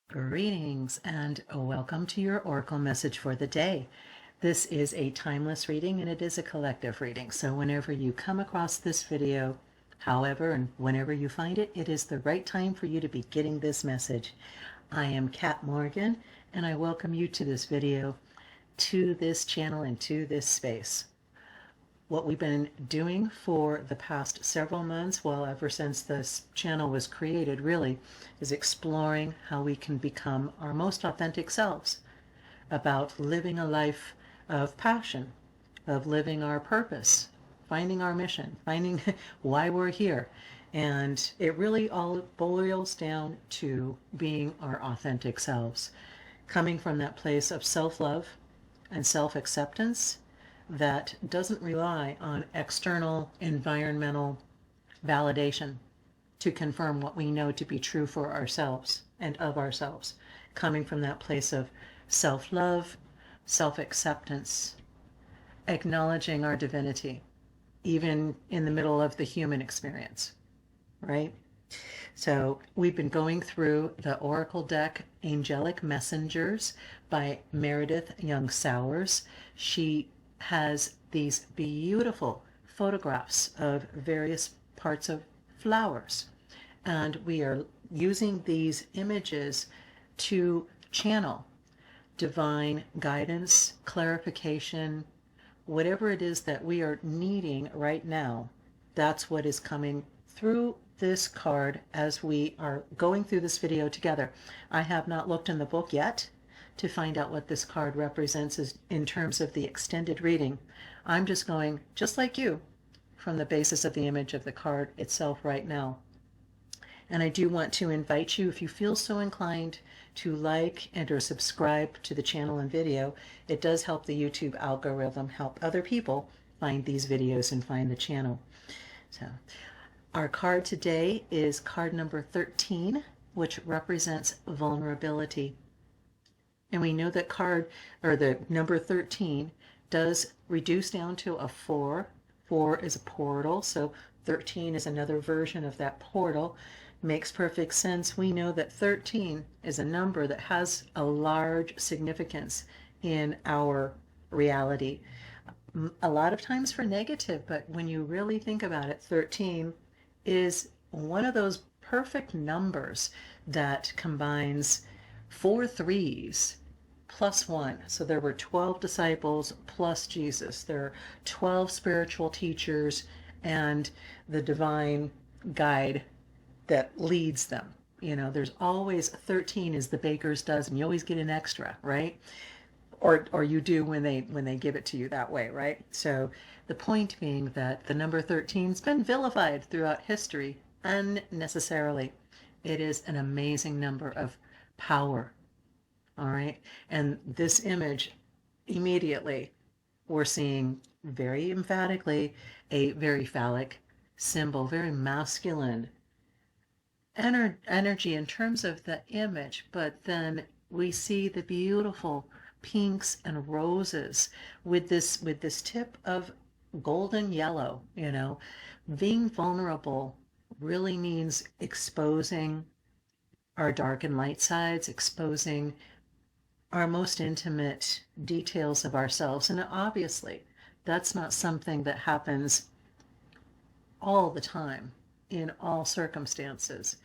Greetings and welcome to your Oracle message for the day. This is a timeless reading and it is a collective reading. So whenever you come across this video, however and whenever you find it, it is the right time for you to be getting this message. I am Kat Morgan and I welcome you to this video, to this channel, and to this space. What we've been doing for the past several months, well, ever since this channel was created, really, is exploring how we can become our most authentic selves, about living a life of passion, of living our purpose, finding our mission, finding why we're here. And it really all boils down to being our authentic selves, coming from that place of self-love and self-acceptance that doesn't rely on external environmental validation to confirm what we know to be true for ourselves and of ourselves, coming from that place of self-love, self-acceptance, acknowledging our divinity, even in the middle of the human experience, right? So we've been going through the Oracle Deck, Angelic Messengers by Meredith Young-Sowers. She has these beautiful photographs of various parts of flowers, and we are using these images to channel divine guidance, clarification, whatever it is that we are needing right now. That's what is coming through this card as we are going through this video together. I have not looked in the book yet to find out what this card represents in terms of the extended reading. I'm just going, just like you, from the basis of the image of the card itself right now. And I do want to invite you, if you feel so inclined, to like and or subscribe to the channel and video. It does help the YouTube algorithm, help other people find these videos and find the channel. So our card today is card number 13, which represents vulnerability. And we know that card, or the number 13, does reduce down to a 4. 4 is a portal, so 13 is another version of that portal. Makes perfect sense. We know that 13 is a number that has a large significance in our reality. A lot of times for negative, but when you really think about it, 13 is one of those perfect numbers that combines 4 threes plus 1. So there were 12 disciples plus Jesus. There are 12 spiritual teachers and the divine guide that leads them. You know, there's always 13 is the baker's dozen. You always get an extra, right? Or you do when they give it to you that way, right? So the point being that the number 13 has been vilified throughout history unnecessarily. It is an amazing number of power. All right. And this image, immediately, we're seeing very emphatically a very phallic symbol, very masculine energy in terms of the image. But then we see the beautiful pinks and roses with this tip of golden yellow. You know, being vulnerable really means exposing our dark and light sides, exposing our most intimate details of ourselves. And obviously, that's not something that happens all the time in all circumstances.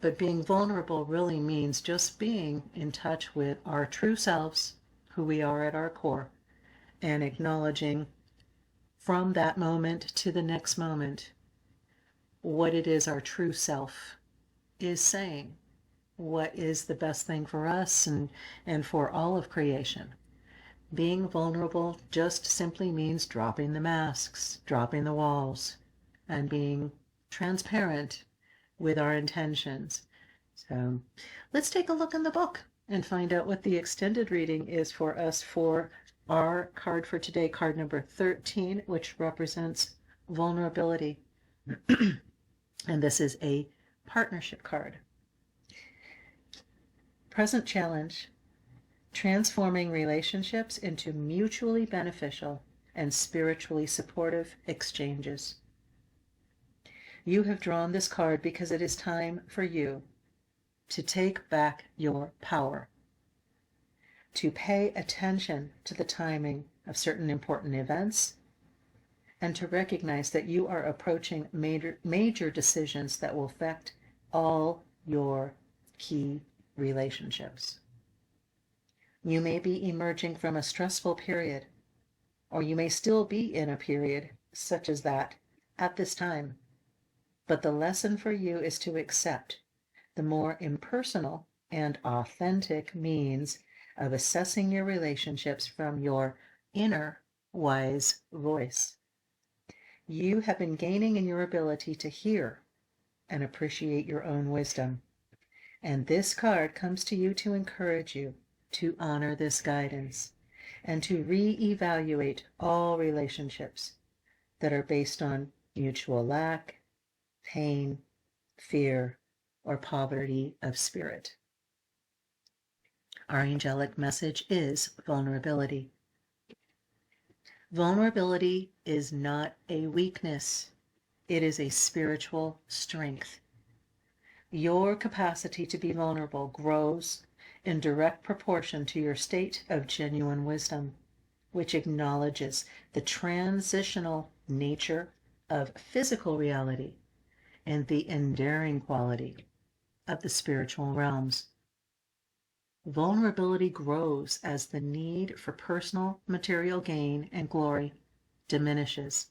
But being vulnerable really means just being in touch with our true selves, who we are at our core, and acknowledging from that moment to the next moment what it is our true self is saying, what is the best thing for us and for all of creation. Being vulnerable just simply means dropping the masks, dropping the walls, and being transparent with our intentions. So let's take a look in the book and find out what the extended reading is for us for our card for today, card number 13, which represents vulnerability. And this is a partnership card. Present challenge: transforming relationships into mutually beneficial and spiritually supportive exchanges. You have drawn this card because it is time for you to take back your power, to pay attention to the timing of certain important events, and to recognize that you are approaching major decisions that will affect all your key relationships. You may be emerging from a stressful period, or you may still be in a period such as that at this time. But the lesson for you is to accept the more impersonal and authentic means of assessing your relationships from your inner wise voice. You have been gaining in your ability to hear and appreciate your own wisdom. And this card comes to you to encourage you to honor this guidance and to reevaluate all relationships that are based on mutual lack, pain, fear, or poverty of spirit. Our angelic message is vulnerability. Vulnerability is not a weakness. It is a spiritual strength. Your capacity to be vulnerable grows in direct proportion to your state of genuine wisdom, which acknowledges the transitional nature of physical reality and the enduring quality of the spiritual realms. Vulnerability grows as the need for personal material gain and glory diminishes.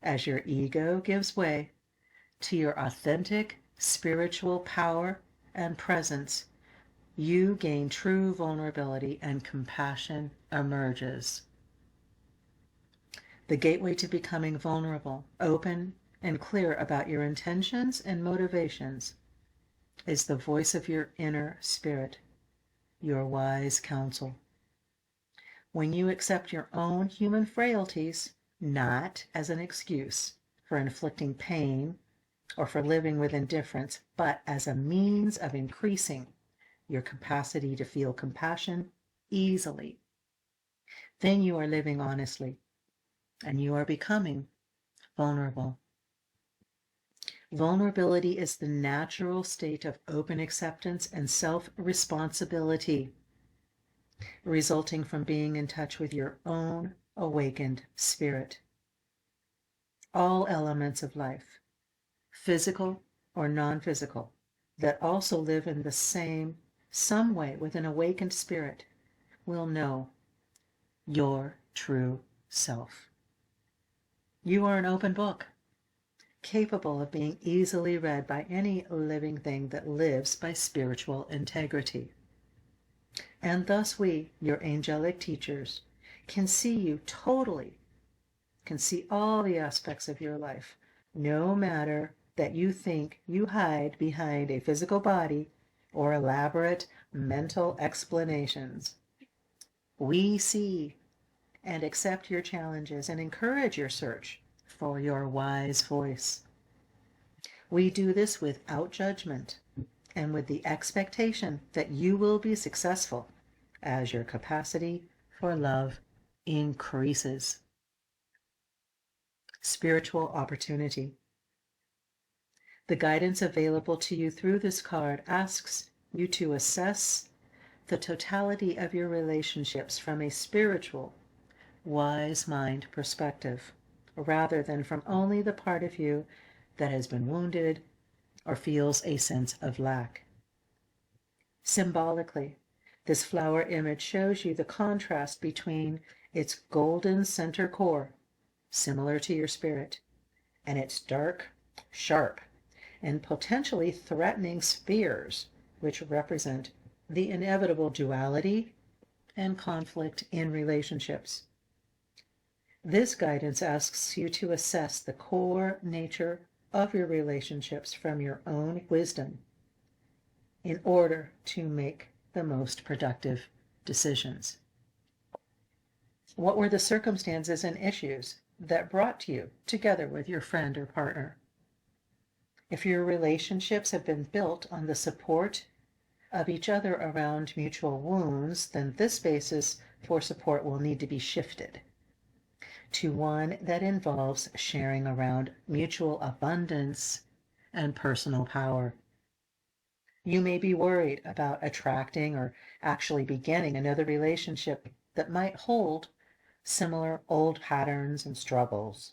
As your ego gives way to your authentic spiritual power and presence, you gain true vulnerability and compassion emerges. The gateway to becoming vulnerable, open, and clear about your intentions and motivations is the voice of your inner spirit, your wise counsel. When you accept your own human frailties, not as an excuse for inflicting pain or for living with indifference, but as a means of increasing your capacity to feel compassion easily, then you are living honestly and you are becoming vulnerable. Vulnerability is the natural state of open acceptance and self-responsibility, resulting from being in touch with your own awakened spirit. All elements of life, physical or non-physical, that also live in the some way with an awakened spirit, will know your true self. You are an open book, capable of being easily read by any living thing that lives by spiritual integrity. And thus we, your angelic teachers, can see you totally, can see all the aspects of your life, no matter that you think you hide behind a physical body or elaborate mental explanations. We see and accept your challenges and encourage your search for your wise voice. We do this without judgment and with the expectation that you will be successful as your capacity for love increases. Spiritual opportunity. The guidance available to you through this card asks you to assess the totality of your relationships from a spiritual, wise mind perspective, rather than from only the part of you that has been wounded or feels a sense of lack. Symbolically, this flower image shows you the contrast between its golden center core, similar to your spirit, and its dark, sharp, and potentially threatening spheres, which represent the inevitable duality and conflict in relationships. This guidance asks you to assess the core nature of your relationships from your own wisdom in order to make the most productive decisions. What were the circumstances and issues that brought you together with your friend or partner? If your relationships have been built on the support of each other around mutual wounds, then this basis for support will need to be shifted to one that involves sharing around mutual abundance and personal power. You may be worried about attracting or actually beginning another relationship that might hold similar old patterns and struggles.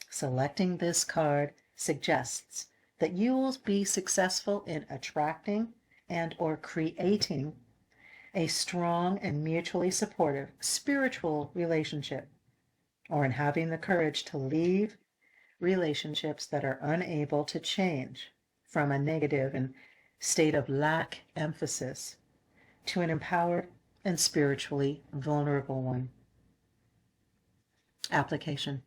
Selecting this card suggests that you will be successful in attracting and or creating a strong and mutually supportive spiritual relationship, or in having the courage to leave relationships that are unable to change from a negative and state of lack emphasis to an empowered and spiritually vulnerable one. Application.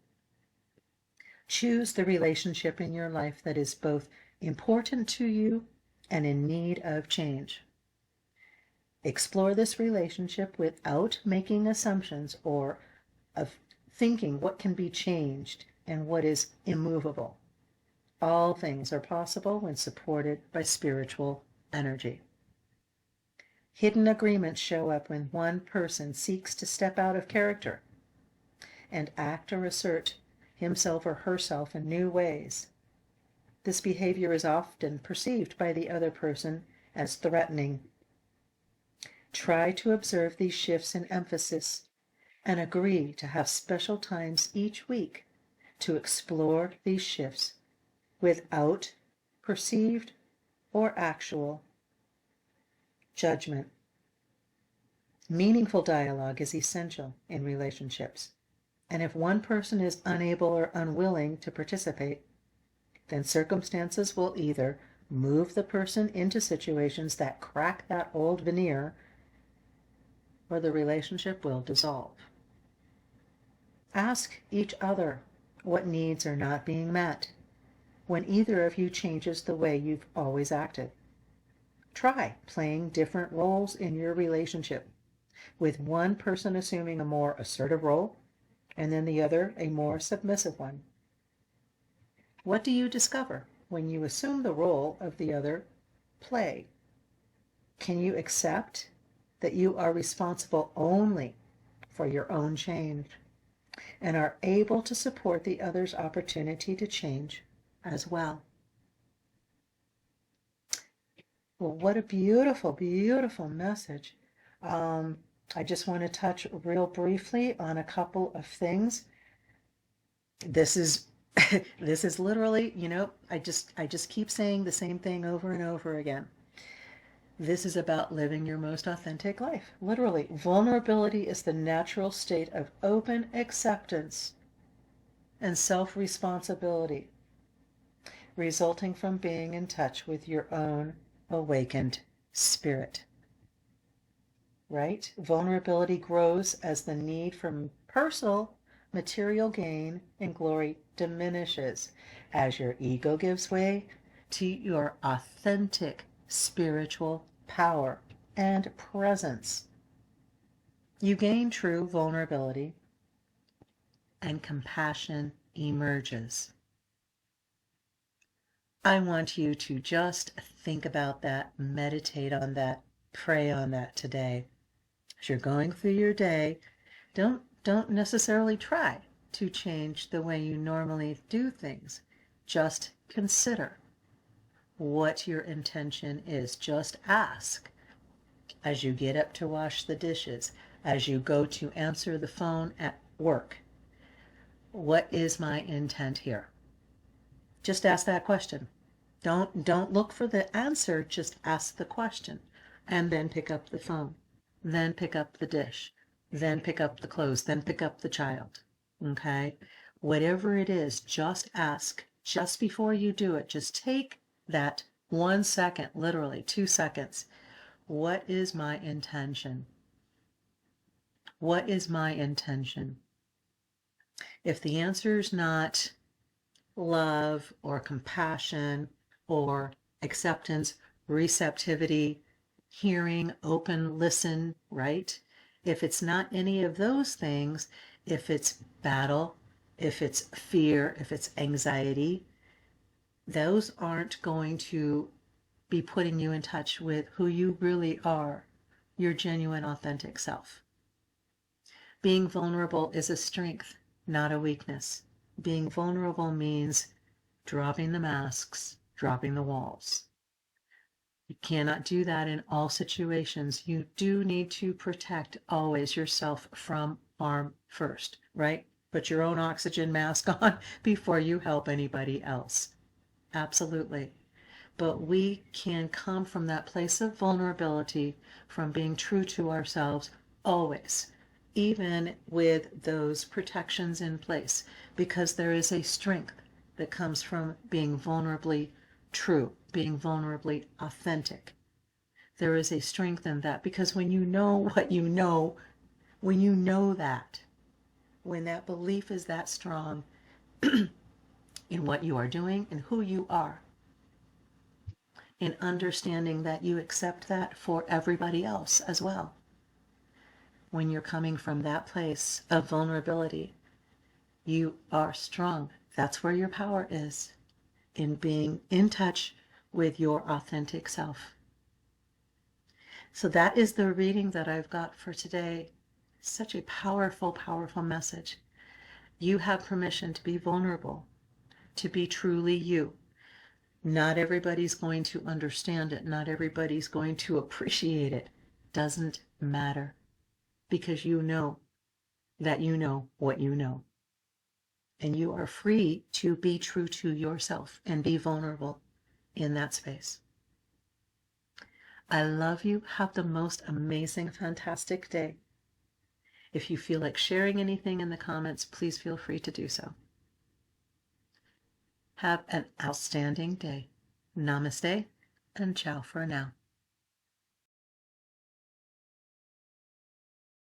Choose the relationship in your life that is both important to you and in need of change. Explore this relationship without making assumptions or of thinking what can be changed and what is immovable. All things are possible when supported by spiritual energy. Hidden agreements show up when one person seeks to step out of character and act or assert himself or herself in new ways. This behavior is often perceived by the other person as threatening. Try to observe these shifts in emphasis and agree to have special times each week to explore these shifts without perceived or actual judgment. Meaningful dialogue is essential in relationships, and if one person is unable or unwilling to participate, then circumstances will either move the person into situations that crack that old veneer, or the relationship will dissolve. Ask each other what needs are not being met when either of you changes the way you've always acted. Try playing different roles in your relationship, with one person assuming a more assertive role and then the other a more submissive one. What do you discover when you assume the role of the other play? Can you accept that you are responsible only for your own change and are able to support the other's opportunity to change as well? Well, what a beautiful, beautiful message. I just want to touch real briefly on a couple of things. This is this is literally, I just keep saying the same thing over and over again. This is about living your most authentic life. Literally, vulnerability is the natural state of open acceptance and self-responsibility, resulting from being in touch with your own awakened spirit. Right? Vulnerability grows as the need for personal material gain and glory diminishes, as your ego gives way to your authentic spiritual power and presence. You gain true vulnerability and compassion emerges. I want you to just think about that, meditate on that, pray on that today. As you're going through your day, don't necessarily try to change the way you normally do things. Just consider what your intention is. Just ask as you get up to wash the dishes, as you go to answer the phone at work. What is my intent here? Just ask that question. Don't look for the answer, just ask the question, and then pick up the phone, then pick up the dish, then pick up the clothes, then pick up the child. Okay? Whatever it is, just ask. Just before you do it, just take that 1 second, literally 2 seconds. What is my intention? What is my intention? If the answer is not love or compassion or acceptance, receptivity, hearing, open, listen, right? If it's not any of those things, if it's battle, if it's fear, if it's anxiety, those aren't going to be putting you in touch with who you really are, your genuine, authentic self. Being vulnerable is a strength, not a weakness. Being vulnerable means dropping the masks, dropping the walls. You cannot do that in all situations. You do need to protect always yourself from harm first, right? Put your own oxygen mask on before you help anybody else. Absolutely. But we can come from that place of vulnerability, from being true to ourselves always, even with those protections in place, because there is a strength that comes from being vulnerably true, being vulnerably authentic. There is a strength in that because when you know what you know, when you know that, when that belief is that strong in what you are doing and who you are, in understanding that you accept that for everybody else as well. When you're coming from that place of vulnerability, you are strong. That's where your power is, in being in touch with your authentic self. So that is the reading that I've got for today. Such a powerful, powerful message. You have permission to be vulnerable, to be truly you. Not everybody's going to understand it. Not everybody's going to appreciate it. Doesn't matter, because you know that you know what you know. And you are free to be true to yourself and be vulnerable in that space. I love you. Have the most amazing, fantastic day. If you feel like sharing anything in the comments, please feel free to do so. Have an outstanding day. Namaste and ciao for now.